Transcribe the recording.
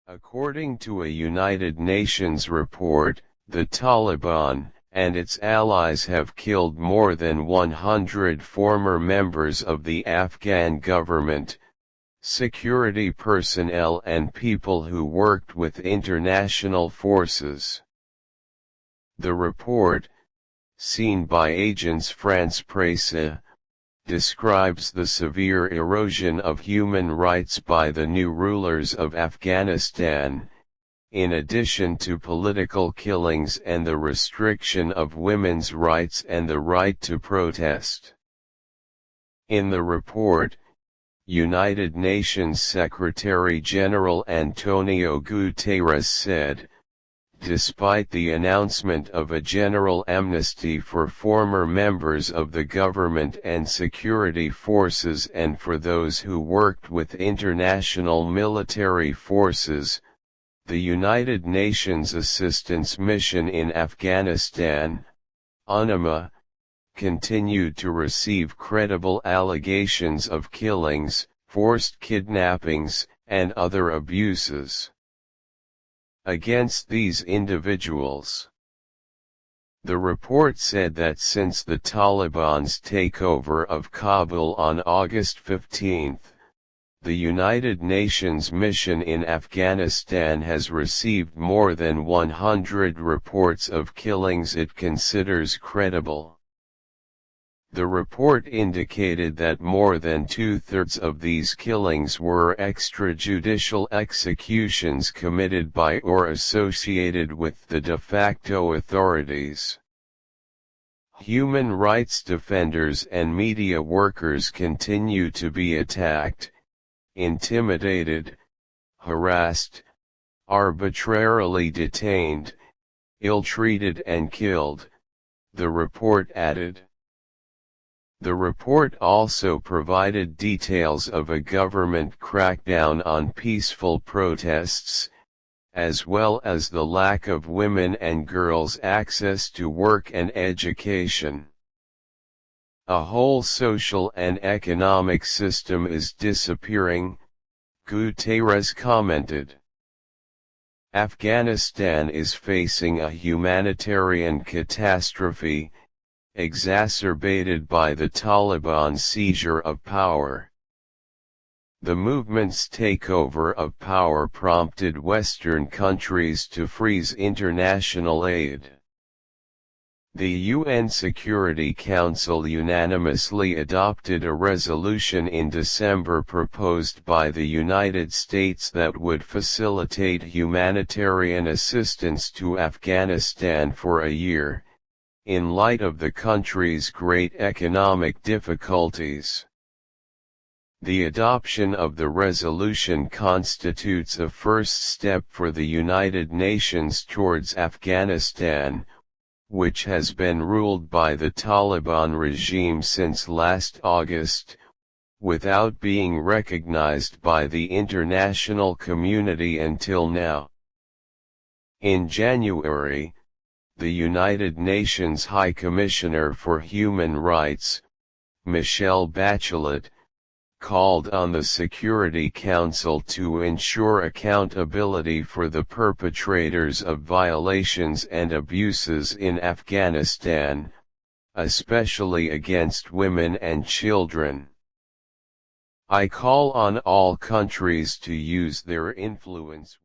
According to a United Nations report, the Taliban and its allies have killed more than 100 former members of the Afghan government, security personnel and people who worked with international forces. The report, seen by Agence France Presse, describes the severe erosion of human rights by the new rulers of Afghanistan, in addition to political killings and the restriction of women's rights and the right to protest. In the report, United Nations Secretary-General Antonio Guterres said, despite the announcement of a general amnesty for former members of the government and security forces and for those who worked with international military forces, the United Nations Assistance Mission in Afghanistan, UNAMA, continued to receive credible allegations of killings, forced kidnappings, and other abuses against these individuals. The report said that since the Taliban's takeover of Kabul on August 15, the United Nations mission in Afghanistan has received more than 100 reports of killings it considers credible. The report indicated that more than two-thirds of these killings were extrajudicial executions committed by or associated with the de facto authorities. Human rights defenders and media workers continue to be attacked, intimidated, harassed, arbitrarily detained, ill-treated and killed, the report added. The report also provided details of a government crackdown on peaceful protests, as well as the lack of women and girls' access to work and education. A whole social and economic system is disappearing, Guterres commented. Afghanistan is facing a humanitarian catastrophe, exacerbated by the Taliban's seizure of power. The movement's takeover of power prompted Western countries to freeze international aid. The UN Security Council unanimously adopted a resolution in December proposed by the United States that would facilitate humanitarian assistance to Afghanistan for a year, in light of the country's great economic difficulties. The adoption of the resolution constitutes a first step for the United Nations towards Afghanistan, which has been ruled by the Taliban regime since last August, without being recognized by the international community until now. In January, the United Nations High Commissioner for Human Rights, Michelle Bachelet, called on the Security Council to ensure accountability for the perpetrators of violations and abuses in Afghanistan, especially against women and children. I call on all countries to use their influence